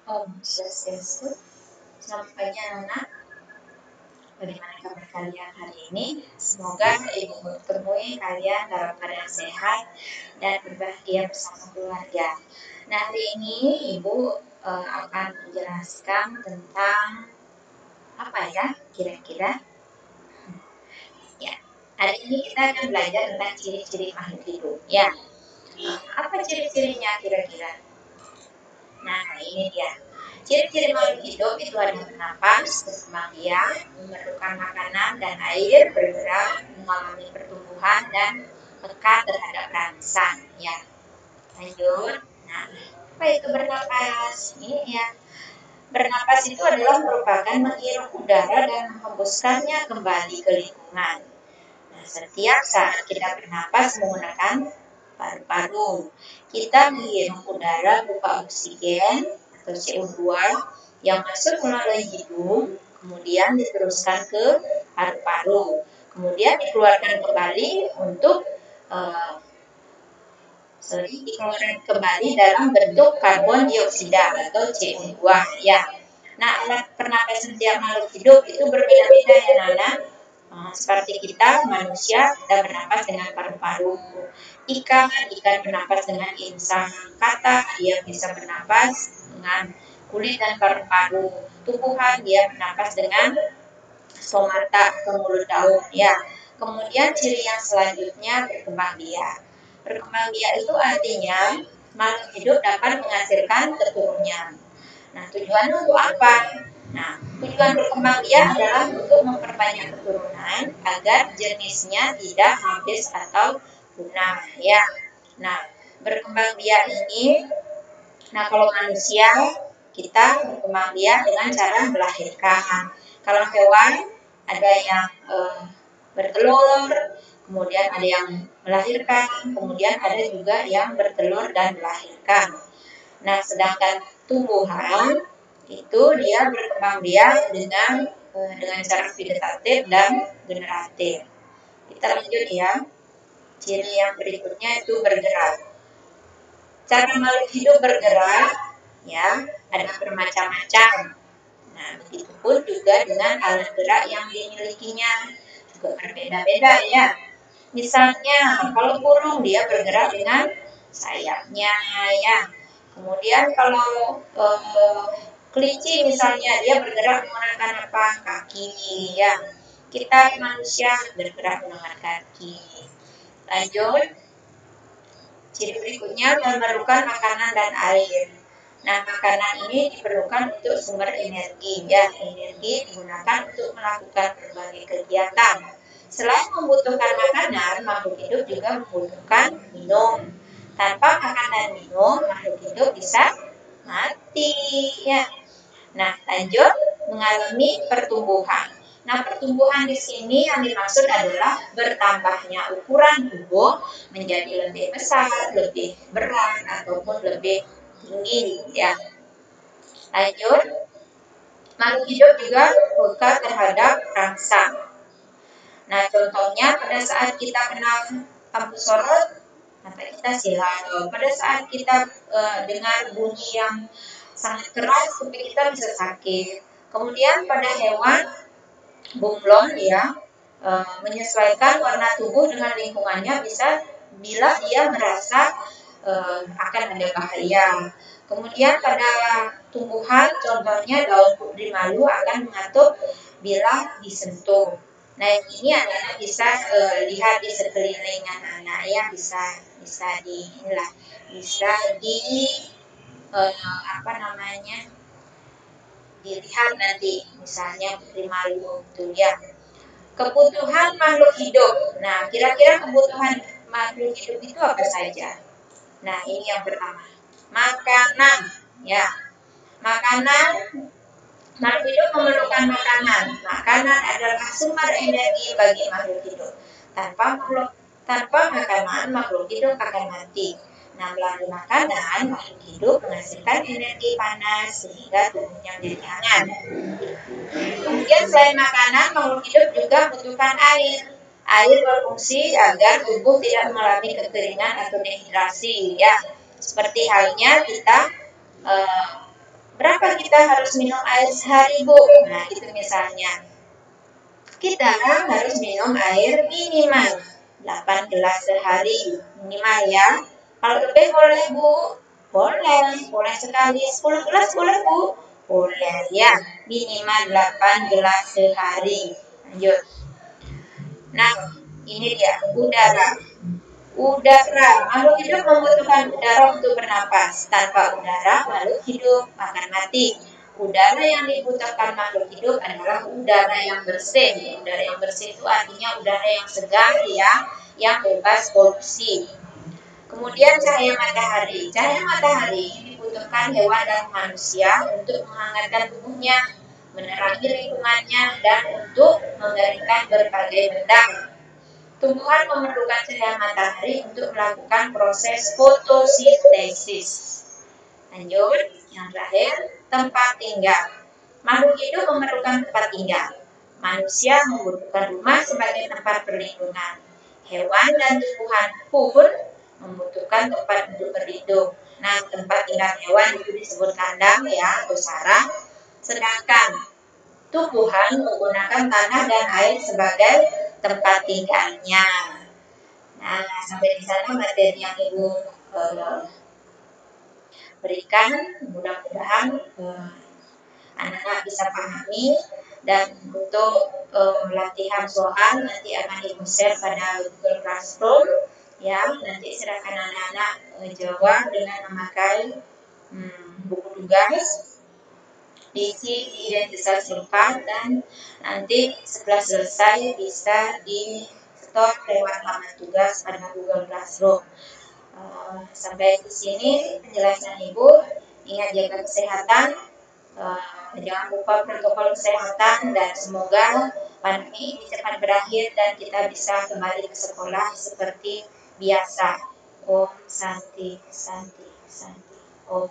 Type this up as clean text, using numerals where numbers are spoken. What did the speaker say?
Om Swastiastu. Selamat pagi anak-anak. Bagaimana kabar kalian hari ini? Semoga Ibu menemui kalian dalam keadaan sehat dan berbahagia bersama keluarga. Nah, hari ini Ibu akan menjelaskan tentang apa ya kira-kira? Ya, hari ini kita akan belajar tentang ciri-ciri makhluk hidup. Ya, apa ciri-cirinya kira-kira? Nah, ini dia. Ciri-ciri makhluk hidup itu ada bernapas, berkembang biak, memerlukan makanan dan air, bergerak, mengalami pertumbuhan dan peka terhadap rangsang. Ya, lanjut. Nah, apa itu bernapas? Ini ya. Bernapas itu adalah merupakan menghirup udara dan menghembuskannya kembali ke lingkungan. Nah, setiap saat kita bernapas menggunakan paru-paru, kita menghirup udara berupa oksigen atau CO2 yang masuk melalui hidung, kemudian diteruskan ke paru-paru, kemudian dikeluarkan kembali untuk dikeluarkan kembali dalam bentuk karbon dioksida atau CO2 ya. Nah, alat pernapasan setiap makhluk hidup itu berbeda-beda ya Nana. Seperti kita manusia, kita bernapas dengan paru-paru. Ikan bernapas dengan insang. Kata dia bisa bernapas dengan kulit dan paru-paru. Tumbuhan dia bernapas dengan stomata atau mulut daun ya. Kemudian ciri yang selanjutnya berkembang biak. Berkembang biak itu artinya makhluk hidup dapat menghasilkan keturunan. Nah, tujuannya untuk apa? Nah, tujuan berkembang biak adalah untuk memperbanyak keturunan agar jenisnya tidak habis atau punah ya. Nah, berkembang biak ini, kalau manusia kita berkembang biak dengan cara melahirkan. Kalau hewan ada yang bertelur, kemudian ada yang melahirkan, kemudian ada juga yang bertelur dan melahirkan. Nah, sedangkan tumbuhan itu dia berkembang biak dengan cara vegetatif dan generatif. Kita lanjut ya. Ciri yang berikutnya itu bergerak. Cara makhluk hidup bergerak ya ada bermacam-macam. Nah, begitupun juga dengan alat gerak yang dimilikinya juga berbeda-beda ya. Misalnya kalau burung dia bergerak dengan sayapnya ya. Kemudian kalau kelinci misalnya dia bergerak menggunakan apa? Kaki ya. Kita manusia bergerak menggunakan kaki. Lanjut. Ciri berikutnya memerlukan makanan dan air. Nah, makanan ini diperlukan untuk sumber energi ya. Energi digunakan untuk melakukan berbagai kegiatan. Selain membutuhkan makanan, makhluk hidup juga membutuhkan minum. Tanpa makan dan minum, makhluk hidup bisa mati ya. Nah, lanjut mengalami pertumbuhan. Nah, pertumbuhan di sini yang dimaksud adalah bertambahnya ukuran tubuh menjadi lebih besar, lebih berat, ataupun lebih tinggi ya. Lanjut, makhluk hidup juga peka terhadap rangsang. Nah, contohnya pada saat kita kena lampu sorot, mata kita silau. Pada saat kita dengar bunyi yang sangat keras, kuping kita bisa sakit. Kemudian pada hewan bunglon ya, menyesuaikan warna tubuh dengan lingkungannya bisa bila dia merasa akan ada bahaya. Kemudian pada tumbuhan, contohnya daun putri malu akan mengatuk bila disentuh. Nah, ini anak-anak bisa lihat di sekeliling anak-anak ya, bisa dilihat nanti misalnya putri malu itu ya. Kebutuhan makhluk hidup. Nah, kira-kira kebutuhan makhluk hidup itu apa saja? Nah, ini yang pertama. Makanan ya. Makanan, makhluk hidup memerlukan makanan. Makanan adalah sumber energi bagi makhluk hidup. Tanpa makanan, makhluk hidup akan mati. Nah, melalui makanan, makhluk hidup menghasilkan energi panas sehingga tubuhnya menjadi hangat. Kemudian selain makanan, makhluk hidup juga membutuhkan air. Air berfungsi agar tubuh tidak mengalami kekeringan atau dehidrasi ya. Seperti halnya kita berapa kita harus minum air sehari, Bu? Nah, itu misalnya. Kita harus minum air minimal 8 gelas sehari. Minimal ya. Kalau lebih boleh, Bu? Boleh. Boleh sekali. 10 gelas boleh, Bu? Boleh ya. Minimal 8 gelas sehari. Lanjut. Nah, ini dia udara. Udara, makhluk hidup membutuhkan udara untuk bernapas. Tanpa udara, makhluk hidup akan mati. Udara yang dibutuhkan makhluk hidup adalah udara yang bersih. Udara yang bersih itu artinya udara yang segar ya, yang bebas polusi. Kemudian cahaya matahari. Cahaya matahari dibutuhkan hewan dan manusia untuk menghangatkan tubuhnya, menerangi lingkungannya, dan untuk mengeringkan berbagai benda. Tumbuhan memerlukan cahaya matahari untuk melakukan proses fotosintesis. Lanjut, yang terakhir, tempat tinggal. Makhluk hidup memerlukan tempat tinggal. Manusia membutuhkan rumah sebagai tempat perlindungan. Hewan dan tumbuhan pun membutuhkan tempat untuk berlindung. Nah, tempat tinggal hewan itu disebut kandang ya, atau sarang. Sedangkan tumbuhan menggunakan tanah dan air sebagai tempat tinggalnya. Nah, sampai di sana materi yang Ibu berikan, mudah-mudahan anak-anak bisa pahami. Dan untuk latihan soal nanti akan Ibu share pada Google Classroom. Ya, nanti silakan anak-anak jawab dengan memakai buku tugas, diisi identitas lengkap, dan nanti setelah selesai bisa di store lewat halaman tugas pada Google Classroom. Sampai di sini penjelasan Ibu. Ingat jaga kesehatan, jangan lupa protokol kesehatan, dan semoga pandemi ini cepat berakhir dan kita bisa kembali ke sekolah seperti biasa. Om Santi, Santi, Santi. Om.